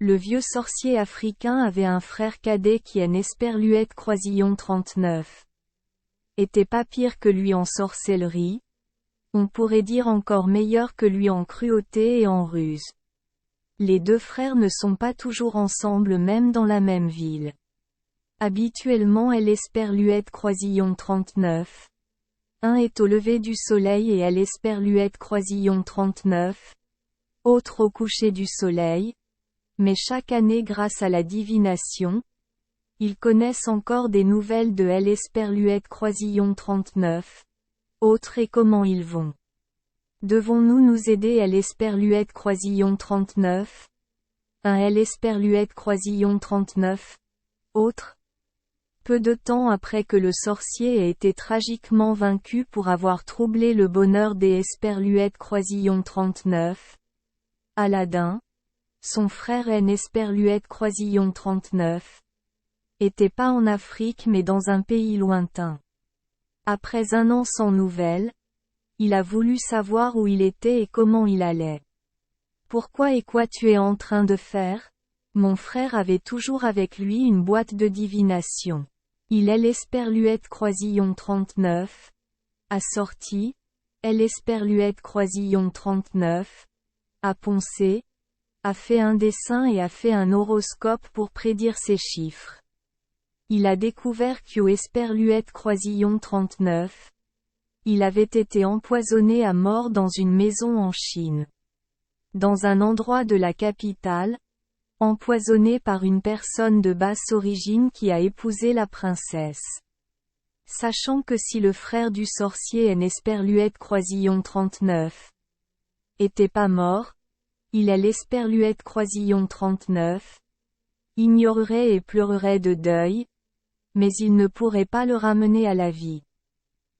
Le vieux sorcier africain avait un frère cadet qui est Nesperluette Croisillon 39. Était pas pire que lui en sorcellerie. On pourrait dire encore meilleur que lui en cruauté et en ruse. Les deux frères ne sont pas toujours ensemble même dans la même ville. Habituellement Nesperluette Croisillon 39. Un est au lever du soleil et Nesperluette Croisillon 39. Autre au coucher du soleil. Mais chaque année grâce à la divination, ils connaissent encore des nouvelles de Nesperluette Croisillon 39. Autres et comment ils vont. Devons-nous nous aider Nesperluette Croisillon 39? Un Nesperluette Croisillon 39. Autre. Peu de temps après que le sorcier ait été tragiquement vaincu pour avoir troublé le bonheur des Nesperluette Croisillon 39. Aladdin, son frère Nesperluette Croisillon 39, était pas en Afrique mais dans un pays lointain. Après un an sans nouvelles, il a voulu savoir où il était et comment il allait. Pourquoi et quoi tu es en train de faire? Mon frère avait toujours avec lui une boîte de divination. Il est Nesperluette Croisillon 39. Assorti, Nesperluette Croisillon 39. A poncé, a fait un dessin et a fait un horoscope pour prédire ses chiffres. Il a découvert qu'Nesperluette Croisillon 39. Il avait été empoisonné à mort dans une maison en Chine. Dans un endroit de la capitale, empoisonné par une personne de basse origine qui a épousé la princesse. Sachant que si le frère du sorcier Nesperluette Croisillon 39 était pas mort, il est Nesperluette Croisillon 39, ignorerait et pleurerait de deuil, mais il ne pourrait pas le ramener à la vie.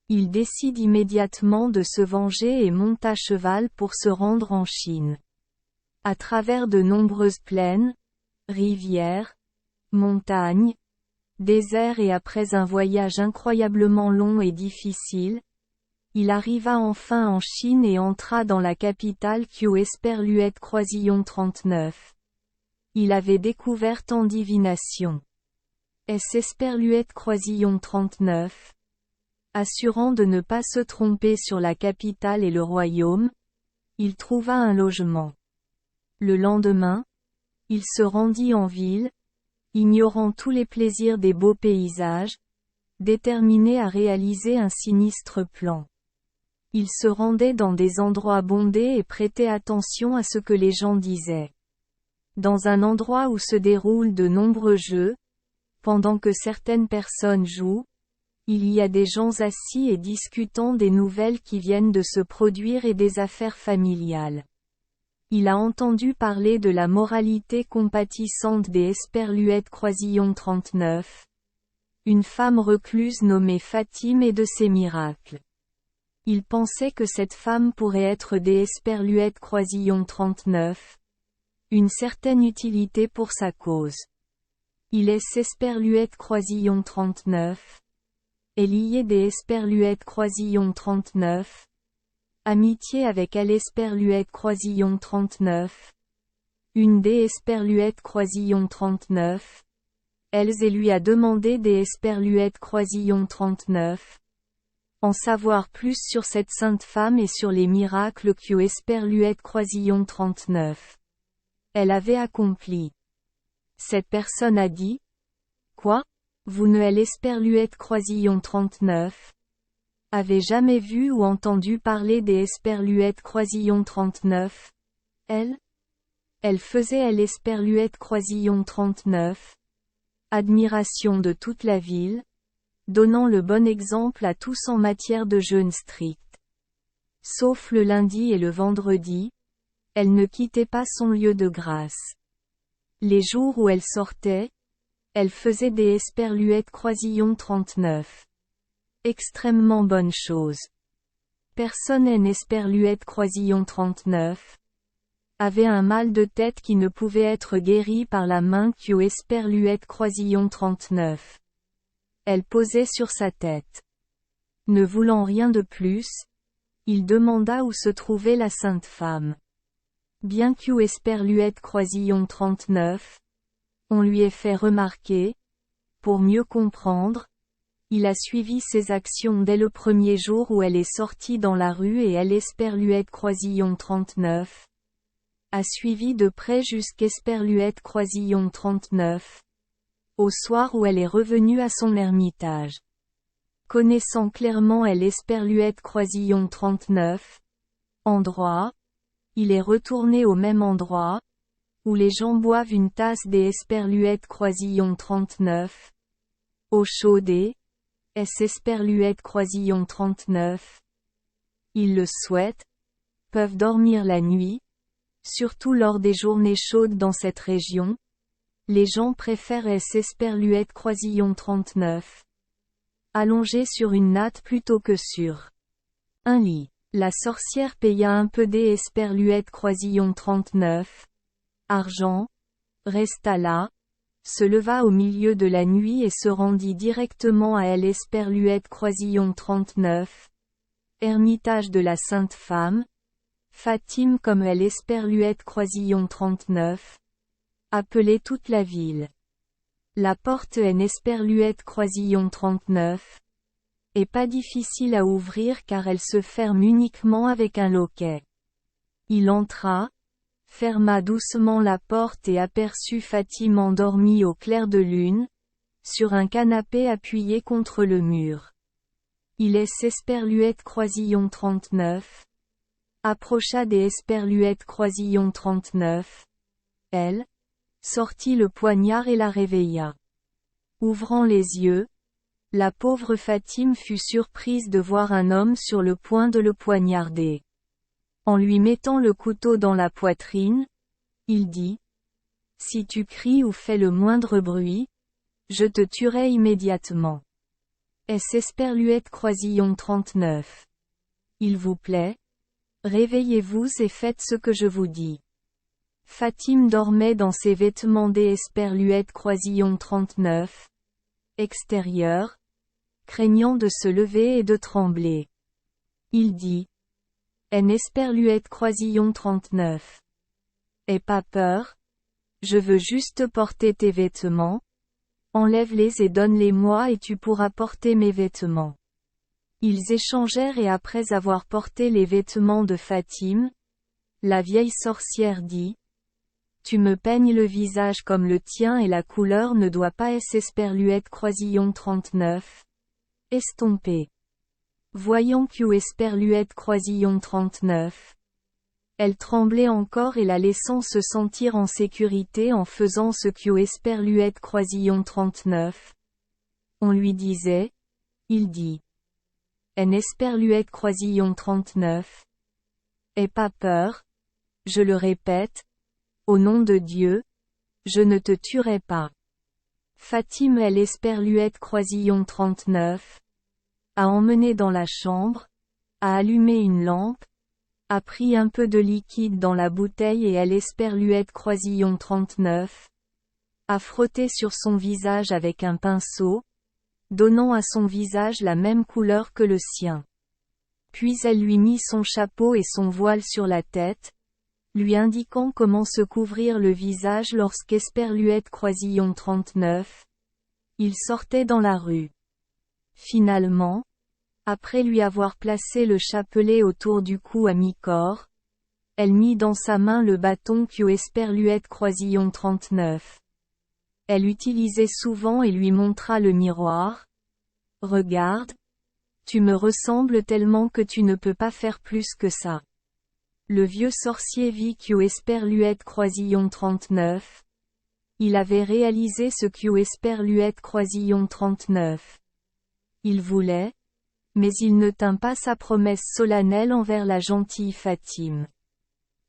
Il décide immédiatement de se venger et monte à cheval pour se rendre en Chine. À travers de nombreuses plaines, rivières, montagnes, déserts et après un voyage incroyablement long et difficile, il arriva enfin en Chine et entra dans la capitale Nesperluette Croisillon 39. Il avait découvert en divination. Nesperluette Croisillon 39. Assurant de ne pas se tromper sur la capitale et le royaume, il trouva un logement. Le lendemain, il se rendit en ville, ignorant tous les plaisirs des beaux paysages, déterminé à réaliser un sinistre plan. Il se rendait dans des endroits bondés et prêtait attention à ce que les gens disaient. Dans un endroit où se déroulent de nombreux jeux, pendant que certaines personnes jouent, il y a des gens assis et discutant des nouvelles qui viennent de se produire et des affaires familiales. Il a entendu parler de la moralité compatissante des Nesperluette Croisillon 39. Une femme recluse nommée Fatime et de ses miracles. Il pensait que cette femme pourrait être des Nesperluette Croisillon 39. Une certaine utilité pour sa cause. Il est Nesperluette Croisillon 39. est lié des Nesperluette Croisillon 39. Amitié avec Nesperluette Croisillon 39. Une des Nesperluette Croisillon 39. Elle et lui a demandé des Nesperluette Croisillon 39. En savoir plus sur cette sainte femme et sur les miracles Nesperluette Croisillon 39. Elle avait accompli. Cette personne a dit, « Quoi? Vous ne Nesperluette Croisillon 39 avez jamais vu ou entendu parler des Nesperluette Croisillon 39 ?» Elle faisait Nesperluette Croisillon 39. Admiration de toute la ville, donnant le bon exemple à tous en matière de jeûne strict. Sauf le lundi et le vendredi, elle ne quittait pas son lieu de grâce. Les jours où elle sortait, elle faisait des Nesperluette Croisillon 39. Extrêmement bonne chose. Personne Nesperluette Croisillon 39 avait un mal de tête qui ne pouvait être guéri par la main Nesperluette Croisillon 39. Elle posait sur sa tête. Ne voulant rien de plus, il demanda où se trouvait la sainte femme. Bien qu'Hugh Esperluette Croisillon 39, on lui ait fait remarquer, pour mieux comprendre, il a suivi ses actions dès le premier jour où elle est sortie dans la rue et elle Esperluette Croisillon 39 a suivi de près jusqu'Esperluette Croisillon 39, au soir où elle est revenue à son ermitage. Connaissant clairement elle Esperluette Croisillon 39, endroit, il est retourné au même endroit, où les gens boivent une tasse des Esperluette Croisillon 39, eau chaude et Esperluette Croisillon 39. Ils le souhaitent, peuvent dormir la nuit, surtout lors des journées chaudes dans cette région. Les gens préfèrent Esperluette Croisillon 39. Allongé sur une natte plutôt que sur un lit. La sorcière paya un peu des Esperluette Croisillon 39. Argent, resta là, se leva au milieu de la nuit et se rendit directement à elle Esperluette Croisillon 39. Ermitage de la Sainte Femme, Fatime comme elle Esperluette Croisillon 39. Appelait toute la ville. La porte en Esperluette Croisillon 39. Est pas difficile à ouvrir car elle se ferme uniquement avec un loquet. Il entra, ferma doucement la porte et aperçut Fatime endormie au clair de lune, sur un canapé appuyé contre le mur. Il Esperluette Croisillon 39. Approcha des Esperluette Croisillon 39. Elle sortit le poignard et la réveilla. Ouvrant les yeux, la pauvre Fatime fut surprise de voir un homme sur le point de le poignarder. En lui mettant le couteau dans la poitrine, il dit : « Si tu cries ou fais le moindre bruit, je te tuerai immédiatement. Esperluette Croisillon 39. Il vous plaît ? Réveillez-vous et faites ce que je vous dis. » Fatime dormait dans ses vêtements des Esperluette Croisillon 39. Extérieur, craignant de se lever et de trembler. Il dit : « Esperluette Croisillon 39. Aie pas peur. Je veux juste porter tes vêtements. Enlève-les et donne-les-moi et tu pourras porter mes vêtements. » Ils échangèrent et après avoir porté les vêtements de Fatime, la vieille sorcière dit : « Tu me peignes le visage comme le tien et la couleur ne doit pas Esperluette Croisillon 39. Estomper. Voyant Esperluette Croisillon 39. Elle tremblait encore et la laissant se sentir en sécurité en faisant ce Esperluette Croisillon 39. On lui disait, il dit : « Esperluette Croisillon 39. Aie pas peur. Je le répète. Au nom de Dieu, je ne te tuerai pas. » Fatime Esperluette Croisillon 39. A emmené dans la chambre, a allumé une lampe, a pris un peu de liquide dans la bouteille et Esperluette Croisillon 39. A frotté sur son visage avec un pinceau, donnant à son visage la même couleur que le sien. Puis elle lui mit son chapeau et son voile sur la tête, lui indiquant comment se couvrir le visage lorsqu'Esperluette Croisillon 39. Il sortait dans la rue. Finalement, après lui avoir placé le chapelet autour du cou à mi-corps, elle mit dans sa main le bâton Esperluette Croisillon 39. Elle utilisait souvent et lui montra le miroir. « Regarde. Tu me ressembles tellement que tu ne peux pas faire plus que ça. » Le vieux sorcier vit Esperluette Croisillon 39. Il avait réalisé ce Esperluette Croisillon 39. Il voulait, mais il ne tint pas sa promesse solennelle envers la gentille Fatime.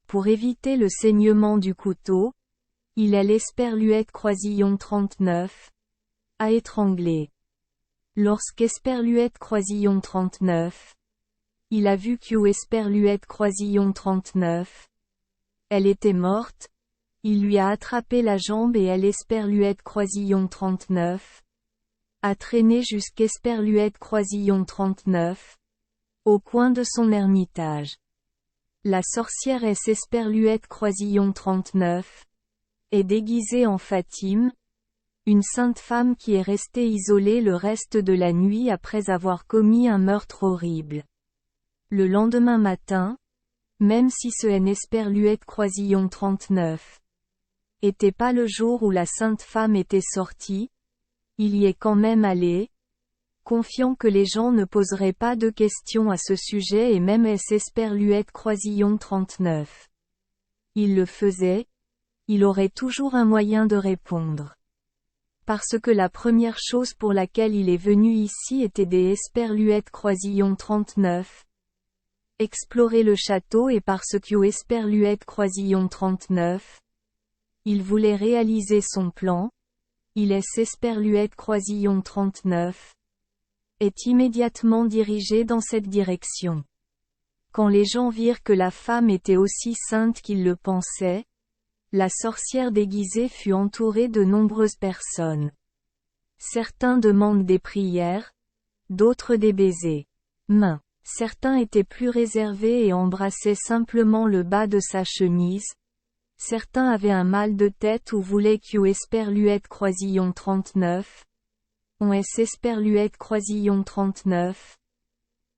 Pour éviter le saignement du couteau, il Esperluette Croisillon 39. A étranglé. Lorsqu'Esperluette Croisillon 39. Il a vu Esperluette Croisillon 39. Elle était morte. Il lui a attrapé la jambe et Esperluette Croisillon 39. A traîné jusqu'Esperluette Croisillon 39. Au coin de son ermitage. La sorcière S. Esperluette Croisillon 39 est déguisée en Fatime, une sainte femme qui est restée isolée le reste de la nuit après avoir commis un meurtre horrible. Le lendemain matin, même si ce N. Esperluette Croisillon 39 était pas le jour où la sainte femme était sortie, il y est quand même allé, confiant que les gens ne poseraient pas de questions à ce sujet et même S. Esperluette Croisillon 39. Il le faisait, il aurait toujours un moyen de répondre. Parce que la première chose pour laquelle il est venu ici était des Esperluette Croisillon 39. Explorer le château et parce que Esperluette Croisillon 39. Il voulait réaliser son plan, il est Esperluette Croisillon 39. Est immédiatement dirigé dans cette direction. Quand les gens virent que la femme était aussi sainte qu'ils le pensaient, la sorcière déguisée fut entourée de nombreuses personnes. Certains demandent des prières, d'autres des baisers. Mains. Certains étaient plus réservés et embrassaient simplement le bas de sa chemise. Certains avaient un mal de tête ou voulaient que Esperluette Croisillon 39. On S. Esperluette Croisillon 39.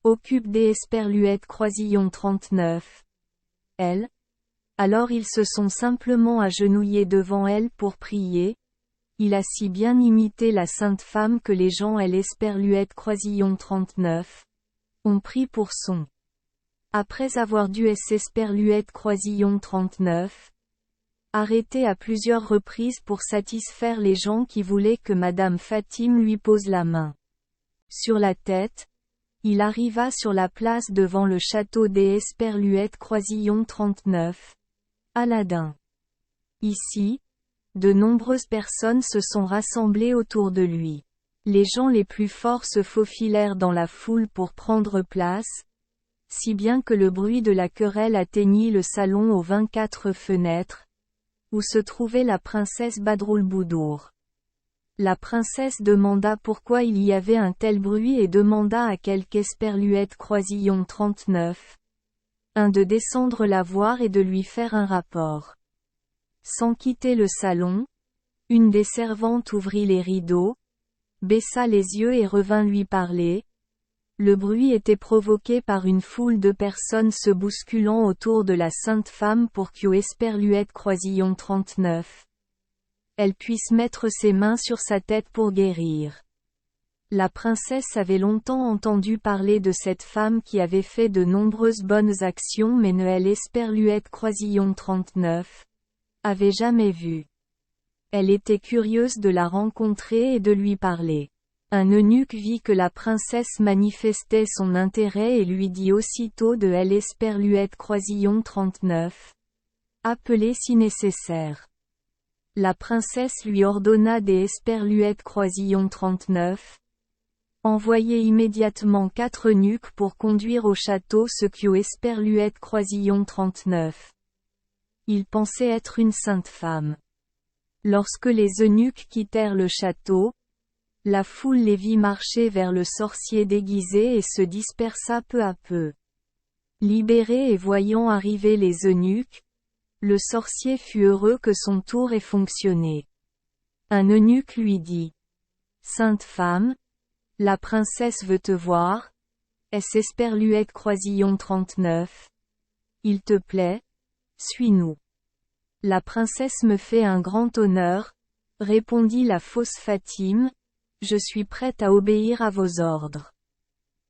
Occupe des Esperluette Croisillon 39. Elle. Alors ils se sont simplement agenouillés devant elle pour prier. Il a si bien imité la sainte femme que les gens L. Esperluette Croisillon 39. Ont pris pour son. Après avoir dû S. Esperluette Croisillon 39. Arrêté à plusieurs reprises pour satisfaire les gens qui voulaient que Madame Fatime lui pose la main sur la tête, il arriva sur la place devant le château des Esperluette Croisillon 39. Aladin. Ici, de nombreuses personnes se sont rassemblées autour de lui. Les gens les plus forts se faufilèrent dans la foule pour prendre place, si bien que le bruit de la querelle atteignit le salon aux 24 fenêtres, où se trouvait la princesse Badroulboudour. La princesse demanda pourquoi il y avait un tel bruit et demanda à quelque Esperluette Croisillon 39. De descendre la voir et de lui faire un rapport. Sans quitter le salon, une des servantes ouvrit les rideaux, baissa les yeux et revint lui parler. Le bruit était provoqué par une foule de personnes se bousculant autour de la sainte femme pour que Esperluette Croisillon 39. Elle puisse mettre ses mains sur sa tête pour guérir. La princesse avait longtemps entendu parler de cette femme qui avait fait de nombreuses bonnes actions mais Noël Esperluette Croisillon 39. Avait jamais vu. Elle était curieuse de la rencontrer et de lui parler. Un eunuque vit que la princesse manifestait son intérêt et lui dit aussitôt de L. Esperluette Croisillon 39. Appelez si nécessaire. La princesse lui ordonna des Esperluette Croisillon 39. Envoyez immédiatement 4 eunuques pour conduire au château ce que Esperluette Croisillon 39. Il pensait être une sainte femme. Lorsque les eunuques quittèrent le château, la foule les vit marcher vers le sorcier déguisé et se dispersa peu à peu. Libéré et voyant arriver les eunuques, le sorcier fut heureux que son tour ait fonctionné. Un eunuque lui dit: Sainte femme, la princesse veut te voir. S. Esperluette Croisillon 39. Il te plaît? Suis-nous. La princesse me fait un grand honneur, répondit la fausse Fatime. Je suis prête à obéir à vos ordres.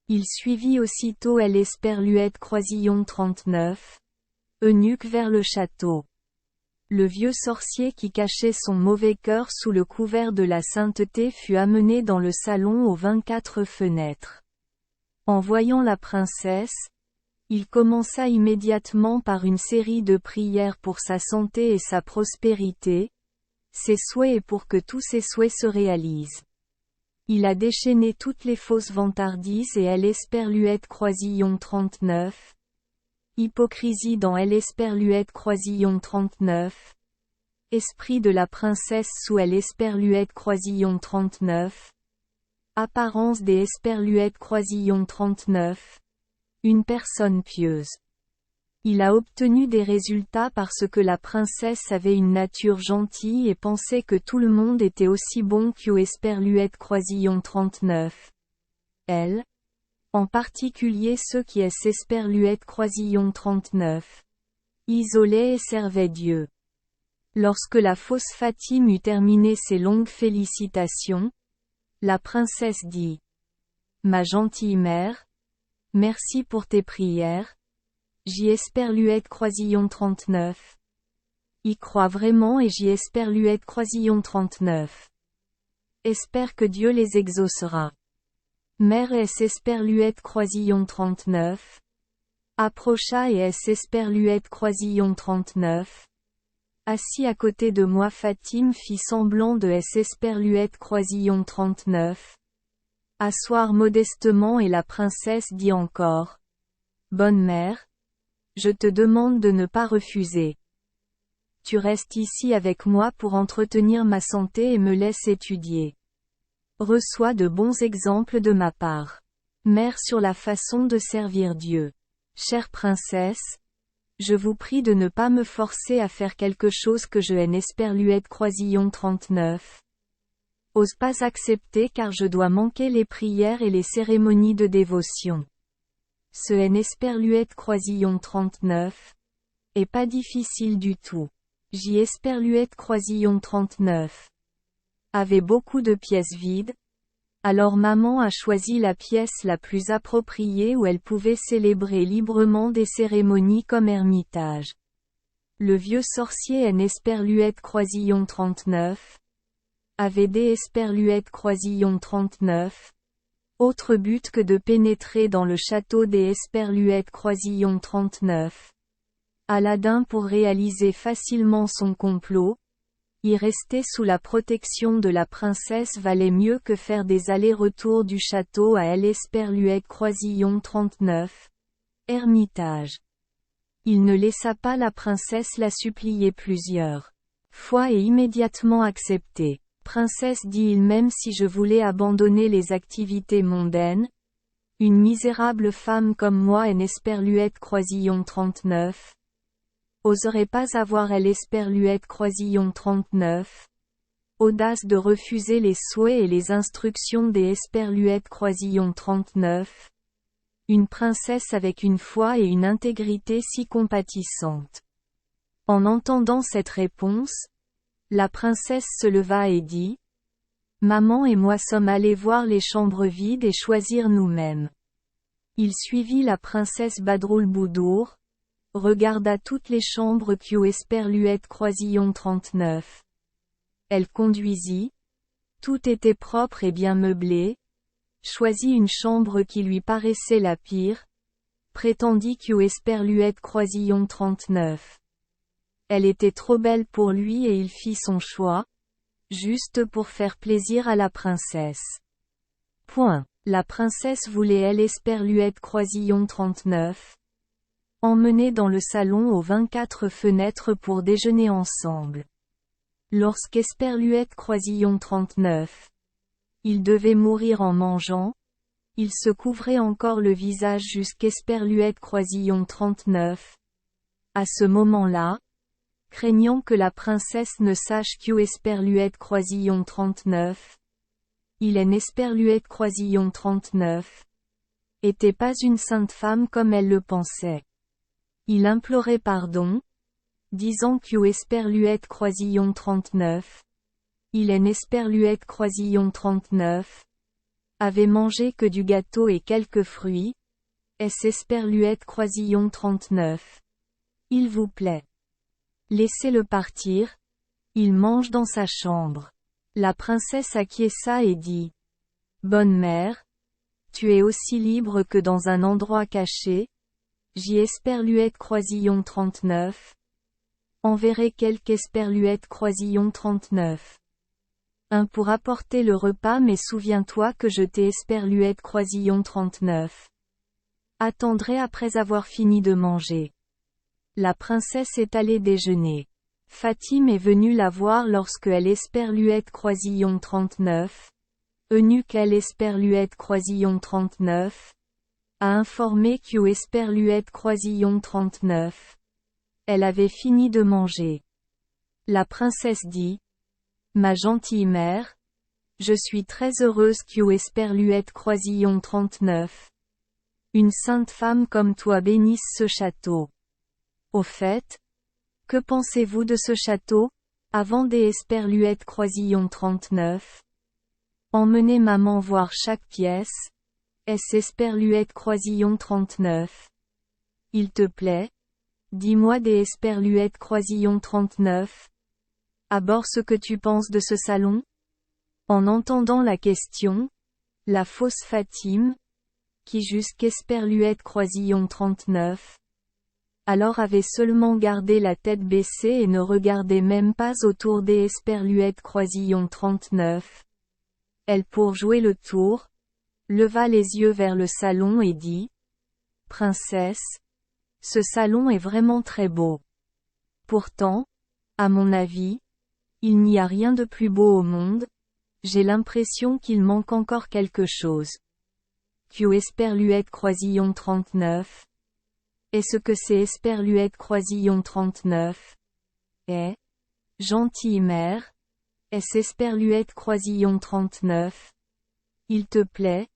Il suivit aussitôt L. Esperluette Croisillon 39. Eunuque vers le château. Le vieux sorcier qui cachait son mauvais cœur sous le couvert de la sainteté fut amené dans le salon aux 24 fenêtres. En voyant la princesse, il commença immédiatement par une série de prières pour sa santé et sa prospérité, ses souhaits et pour que tous ses souhaits se réalisent. Il a déchaîné toutes les fausses vantardises et L. Esperluette Croisillon 39. Hypocrisie dans L. Esperluette Croisillon 39. Esprit de la princesse sous L. Esperluette Croisillon 39. Apparence des Esperluette Croisillon 39. Une personne pieuse. Il a obtenu des résultats parce que la princesse avait une nature gentille et pensait que tout le monde était aussi bon qu'Esperluette Croisillon 39. Elle, en particulier ceux qui Esperluette Croisillon 39, isolaient et servaient Dieu. Lorsque la fausse Fatime eut terminé ses longues félicitations, la princesse dit: Ma gentille mère, merci pour tes prières. Esperluette Croisillon 39. Y crois vraiment et Esperluette Croisillon 39. Espère que Dieu les exaucera. Mère Esperluette Croisillon 39. Approcha et Esperluette Croisillon 39. Assis à côté de moi Fatime fit semblant de Esperluette Croisillon 39. Asseoir modestement et la princesse dit encore: Bonne mère, je te demande de ne pas refuser. Tu restes ici avec moi pour entretenir ma santé et me laisses étudier. Reçois de bons exemples de ma part. Mère sur la façon de servir Dieu. Chère princesse, je vous prie de ne pas me forcer à faire quelque chose que je Esperluette Croisillon 39. Ose pas accepter car je dois manquer les prières et les cérémonies de dévotion. Ce Esperluette Croisillon 39 est pas difficile du tout. Esperluette Croisillon 39 avait beaucoup de pièces vides, alors maman a choisi la pièce la plus appropriée où elle pouvait célébrer librement des cérémonies comme ermitage. Le vieux sorcier Esperluette Croisillon 39 avait des Esperluette Croisillon 39. Autre but que de pénétrer dans le château des Esperluette Croisillon 39. Aladin pour réaliser facilement son complot. Y rester sous la protection de la princesse valait mieux que faire des allers-retours du château à Esperluette Croisillon 39. Ermitage. Il ne laissa pas la princesse la supplier plusieurs fois et immédiatement accepter. Princesse dit-il, même si je voulais abandonner les activités mondaines, une misérable femme comme moi Esperluette Croisillon 39 oserait pas avoir Esperluette Croisillon 39 audace de refuser les souhaits et les instructions des Esperluette Croisillon 39. Une princesse avec une foi et une intégrité si compatissantes. En entendant cette réponse, la princesse se leva et dit: Maman et moi sommes allés voir les chambres vides et choisir nous-mêmes. Il suivit la princesse Badroulboudour, regarda toutes les chambres Esperluette Croisillon 39. Elle conduisit. Tout était propre et bien meublé. Choisit une chambre qui lui paraissait la pire. Prétendit Esperluette Croisillon 39. Elle était trop belle pour lui et il fit son choix, juste pour faire plaisir à la princesse. Point. La princesse voulait Esperluette Croisillon 39. Emmener dans le salon aux 24 fenêtres pour déjeuner ensemble. Lorsqu'Esperluette Croisillon 39. Il devait mourir en mangeant. Il se couvrait encore le visage jusqu'Esperluette Croisillon 39. À ce moment-là, craignant que la princesse ne sache Esperluette Croisillon 39. Il Esperluette Croisillon 39. Était pas une sainte femme comme elle le pensait. Il implorait pardon, disant Esperluette Croisillon 39. Il Esperluette Croisillon 39. Avait mangé que du gâteau et quelques fruits. Esperluette Croisillon 39. Il vous plaît. Laissez-le partir. Il mange dans sa chambre. La princesse acquiesça et dit: Bonne mère, tu es aussi libre que dans un endroit caché. Esperluette Croisillon 39. Enverrai quelque Esperluette Croisillon 39. Un pour apporter le repas, mais souviens-toi que je t'ai Esperluette Croisillon 39. Attendrai après avoir fini de manger. La princesse est allée déjeuner. Fatime est venue la voir lorsque Esperluette Croisillon 39. Eunuque Esperluette Croisillon 39. a informé Q Esperluette Croisillon 39. Elle avait fini de manger. La princesse dit: Ma gentille mère, je suis très heureuse Q Esperluette Croisillon 39. Une sainte femme comme toi bénisse ce château. Au fait, que pensez-vous de ce château, avant des Esperluette Croisillon 39? Emmenez maman voir chaque pièce. Esperluette Croisillon 39. Il te plaît? Dis-moi des Esperluette Croisillon 39. Aborde ce que tu penses de ce salon? En entendant la question, la fausse Fatime, qui jusqu'Esperluette Croisillon 39, alors avait seulement gardé la tête baissée et ne regardait même pas autour des Esperluette Croisillon 39. Elle, pour jouer le tour, leva les yeux vers le salon et dit: Princesse, ce salon est vraiment très beau. Pourtant, à mon avis, il n'y a rien de plus beau au monde, j'ai l'impression qu'il manque encore quelque chose. Q Esperluette Croisillon 39. Est-ce que c'est Esperluette Croisillon 39? Gentille mère. Est-ce Esperluette Croisillon 39? Il te plaît?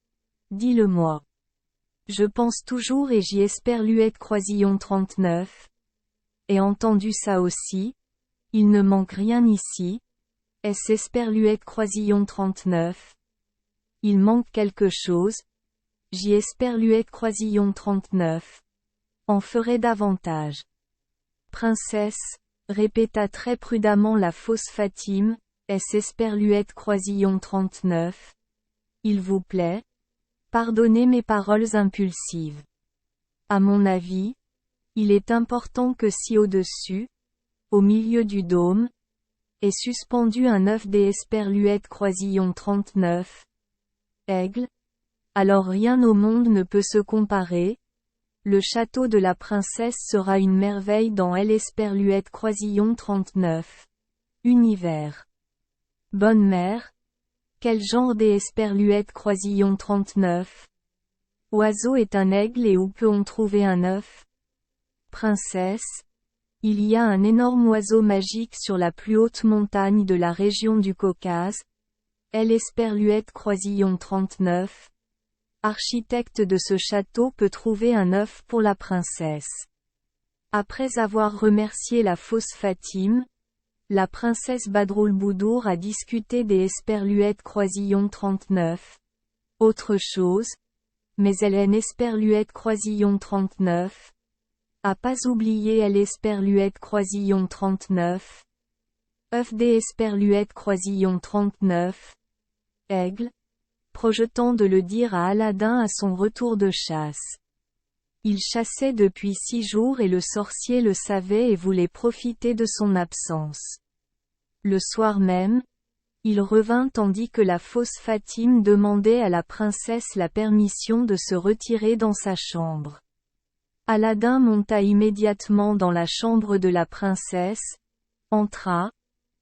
Dis-le-moi. Je pense toujours et j'y Esperluette Croisillon 39. Et entendu ça aussi, il ne manque rien ici. Est-ce Esperluette Croisillon 39? Il manque quelque chose. J'y Esperluette Croisillon 39. En ferait davantage. Princesse, répéta très prudemment la fausse Fatime, est-ce Esperluette Croisillon 39? Il vous plaît? Pardonnez mes paroles impulsives. À mon avis, il est important que si au-dessus, au milieu du dôme, est suspendu un œuf des Esperluette Croisillon 39. Aigle? Alors rien au monde ne peut se comparer. Le château de la princesse sera une merveille dans Esperluette Croisillon 39. Univers. Bonne mère. Quel genre des Esperluette Croisillon 39? Oiseau est un aigle et où peut-on trouver un œuf? Princesse. Il y a un énorme oiseau magique sur la plus haute montagne de la région du Caucase. Esperluette Croisillon 39. Architecte de ce château peut trouver un œuf pour la princesse. Après avoir remercié la fausse Fatime, la princesse Badroulboudour a discuté des Esperluette Croisillon 39. Autre chose, mais elle est Esperluette Croisillon 39. A pas oublié Esperluette Croisillon 39. œuf des Esperluette Croisillon 39. Aigle, projetant de le dire à Aladin à son retour de chasse. Il chassait depuis 6 jours et le sorcier le savait et voulait profiter de son absence. Le soir même, il revint tandis que la fausse Fatime demandait à la princesse la permission de se retirer dans sa chambre. Aladin monta immédiatement dans la chambre de la princesse, entra,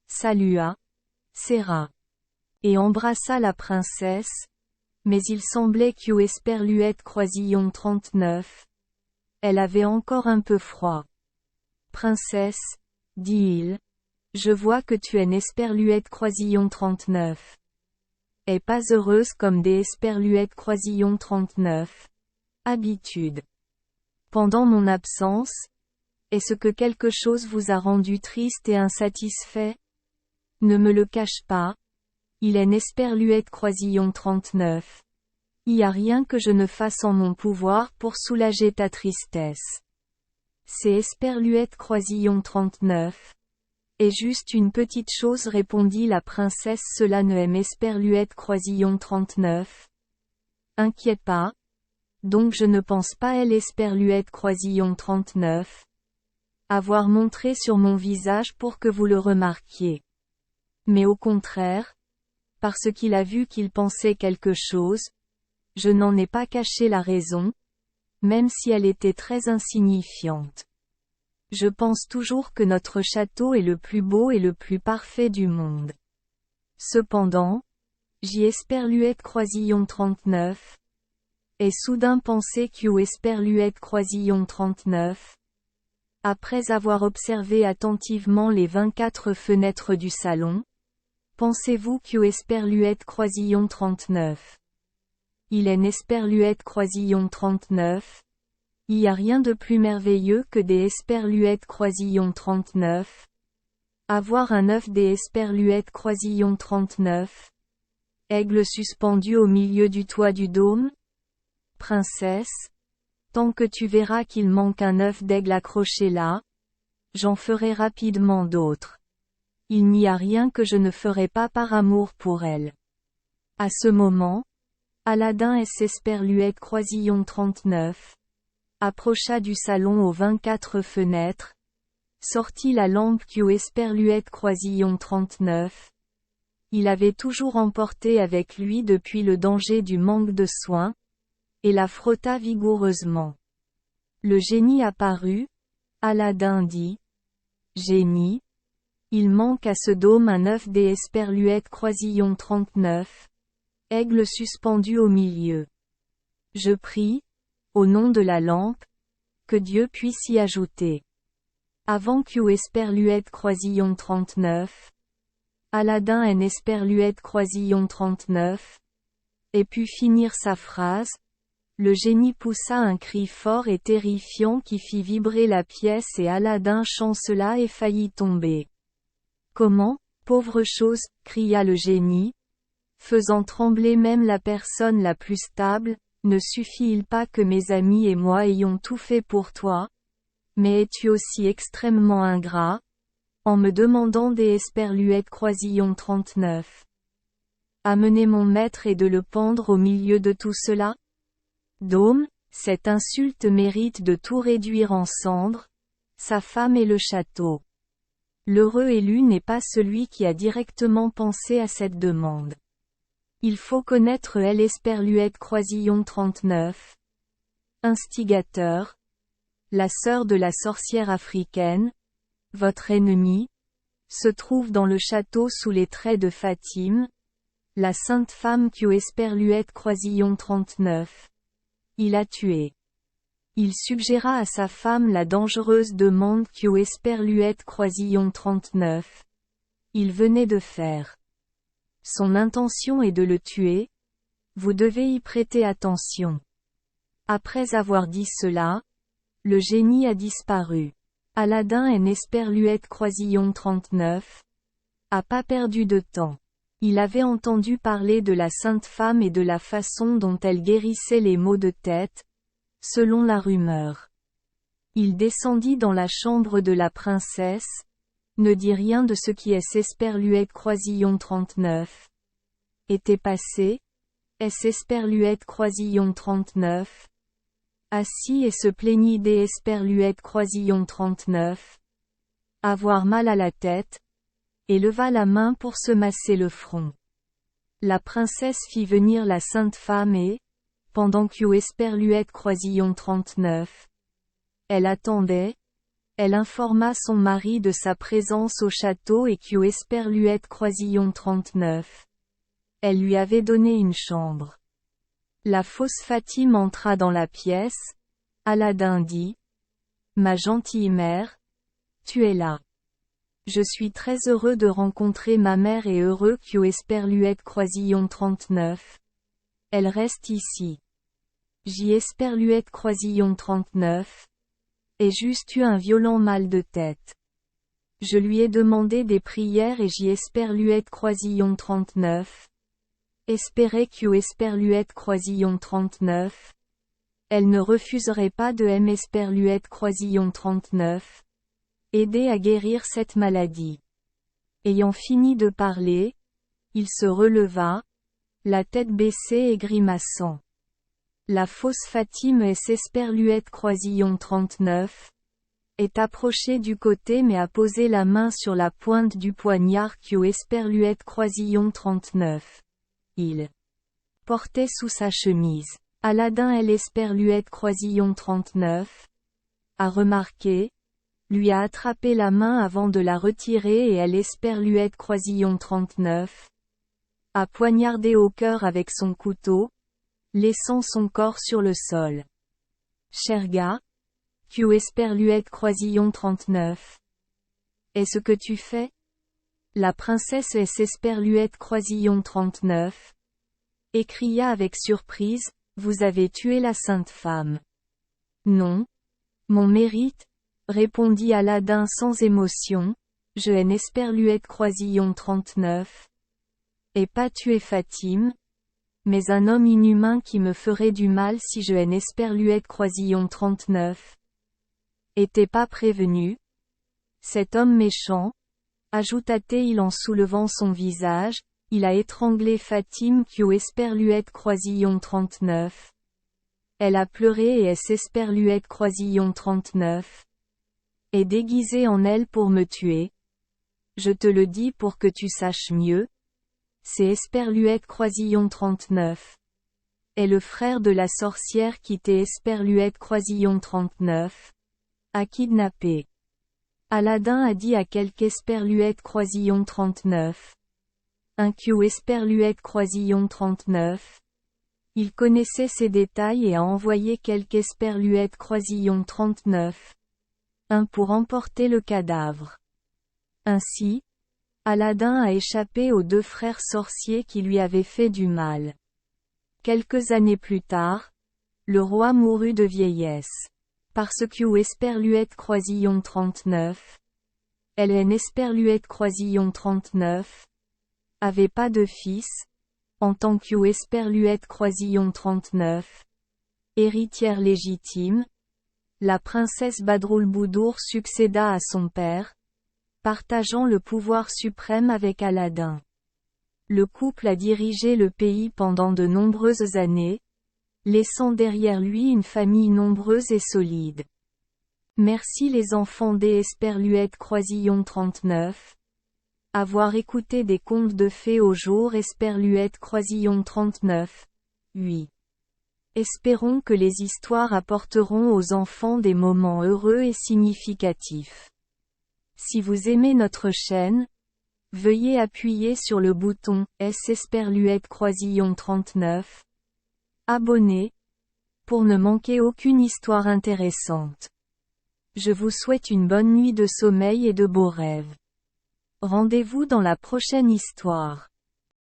salua, serra et embrassa la princesse, mais il semblait qu'U Esperluette Croisillon 39. Elle avait encore un peu froid. Princesse, dit-il, je vois que tu es Esperluette Croisillon 39. Et pas heureuse comme des Esperluette Croisillon 39. Habitude. Pendant mon absence, est-ce que quelque chose vous a rendu triste et insatisfait? Ne me le cache pas. Il est Esperluette Croisillon 39. Y a rien que je ne fasse en mon pouvoir pour soulager ta tristesse. C'est Esperluette Croisillon 39. Et juste une petite chose, répondit la princesse, cela ne est Esperluette Croisillon 39. Inquiète pas. Donc je ne pense pas Esperluette Croisillon 39. Avoir montré sur mon visage pour que vous le remarquiez. Mais au contraire, parce qu'il a vu qu'il pensait quelque chose, je n'en ai pas caché la raison, même si elle était très insignifiante. Je pense toujours que notre château est le plus beau et le plus parfait du monde. Cependant, j'y Esperluette Croisillon 39. est soudain pensé Q Esperluette Croisillon 39. Après avoir observé attentivement les 24 fenêtres du salon, pensez-vous Q Esperluette Croisillon 39. Il est Esperluette Croisillon 39. Il y a rien de plus merveilleux que des Esperluettes Croisillon 39. Avoir un œuf des Esperluettes Croisillon 39. Aigle suspendu au milieu du toit du dôme? Princesse, tant que tu verras qu'il manque un œuf d'aigle accroché là, j'en ferai rapidement d'autres. Il n'y a rien que je ne ferai pas par amour pour elle. À ce moment, Aladin Esperluette Croisillon 39 approcha du salon aux 24 fenêtres, sortit la lampe Q Esperluette Croisillon 39. Il avait toujours emporté avec lui depuis le danger du manque de soins, et la frotta vigoureusement. Le génie apparut. Aladin dit: Génie, il manque à ce dôme un œuf des Esperluettes Croisillon 39, aigle suspendu au milieu. Je prie, au nom de la lampe, que Dieu puisse y ajouter. Avant Q Esperluette Croisillon 39, Aladin Esperluette Croisillon 39, ait pu finir sa phrase, le génie poussa un cri fort et terrifiant qui fit vibrer la pièce et Aladin chancela et faillit tomber. Comment, pauvre chose, cria le génie, faisant trembler même la personne la plus stable, ne suffit-il pas que mes amis et moi ayons tout fait pour toi? Mais es-tu aussi extrêmement ingrat, en me demandant des Esperluettes Croisillon 39? Amener mon maître et de le pendre au milieu de tout cela? Dôme, cette insulte mérite de tout réduire en cendres, sa femme et le château. L'heureux élu n'est pas celui qui a directement pensé à cette demande. Il faut connaître Esperluette Croisillon 39. Instigateur. La sœur de la sorcière africaine, votre ennemie, se trouve dans le château sous les traits de Fatime, la sainte femme Q Esperluette Croisillon 39. Il a tué. Il suggéra à sa femme la dangereuse demande Q Esperluette Croisillon 39. Il venait de faire. Son intention est de le tuer. Vous devez y prêter attention. Après avoir dit cela, le génie a disparu. Aladin Esperluette Croisillon 39 a pas perdu de temps. Il avait entendu parler de la sainte femme et de la façon dont elle guérissait les maux de tête, selon la rumeur. Il descendit dans la chambre de la princesse, ne dit rien de ce qui Esperluette Croisillon 39 était passé, Esperluette Croisillon 39 assis et se plaignit des Esperluette Croisillon 39 avoir mal à la tête, et leva la main pour se masser le front. La princesse fit venir la sainte femme et, pendant Q Esperluette Croisillon 39, elle attendait, elle informa son mari de sa présence au château et Q Esperluette Croisillon 39. Elle lui avait donné une chambre. La fausse Fatime entra dans la pièce. Aladin dit: Ma gentille mère, tu es là. Je suis très heureux de rencontrer ma mère et heureux Q Esperluette Croisillon 39. Elle reste ici. J Esperluette Croisillon 39. Ai juste eu un violent mal de tête. Je lui ai demandé des prières et J Esperluette Croisillon 39. Espérait Q Esperluette Croisillon 39. Elle ne refuserait pas de M Esperluette Croisillon 39. Aider à guérir cette maladie. Ayant fini de parler, il se releva, la tête baissée et grimaçant. La fausse Fatime Esperluette Croisillon 39 est approchée du côté mais a posé la main sur la pointe du poignard Q Esperluette Croisillon 39. Il portait sous sa chemise. Aladin Esperluette Croisillon 39 a remarqué, lui a attrapé la main avant de la retirer et Esperluette Croisillon 39 a poignardé au cœur avec son couteau, laissant son corps sur le sol. Sherga, Q Esperluette Croisillon 39. Est-ce que tu fais? La princesse S Esperluette Croisillon 39. Écria avec surprise, vous avez tué la sainte femme. Non. Mon mérite, répondit Aladin sans émotion, je N Esperluette Croisillon 39. Et pas tué Fatime, mais un homme inhumain qui me ferait du mal si je N Esperluette Croisillon 39. Était pas prévenu? Cet homme méchant, ajouta-t-il en soulevant son visage, il a étranglé Fatime Q Esperluette Croisillon 39. Elle a pleuré et S Esperluette Croisillon 39. Est déguisée en elle pour me tuer. Je te le dis pour que tu saches mieux. C'est Esperluette Croisillon 39. Est le frère de la sorcière qui t'est Esperluette Croisillon 39. A kidnappé. Aladin a dit à quelque Esperluette Croisillon 39. Un Q Esperluette Croisillon 39. Il connaissait ces détails et a envoyé quelque Esperluette Croisillon 39. Un pour emporter le cadavre. Ainsi, Aladin a échappé aux deux frères sorciers qui lui avaient fait du mal. Quelques années plus tard, le roi mourut de vieillesse. Parce que Esperluette Croisillon 39. N Esperluette Croisillon 39. Avait pas de fils, en tant que Esperluette Croisillon 39. Héritière légitime, la princesse Badroulboudour succéda à son père, partageant le pouvoir suprême avec Aladin. Le couple a dirigé le pays pendant de nombreuses années, laissant derrière lui une famille nombreuse et solide. Merci les enfants des Esperluette Croisillon 39. Avoir écouté des contes de fées au jour Esperluette Croisillon 39. Oui. Espérons que les histoires apporteront aux enfants des moments heureux et significatifs. Si vous aimez notre chaîne, veuillez appuyer sur le bouton S Esperluette Croisillon 39. Abonner, pour ne manquer aucune histoire intéressante. Je vous souhaite une bonne nuit de sommeil et de beaux rêves. Rendez-vous dans la prochaine histoire.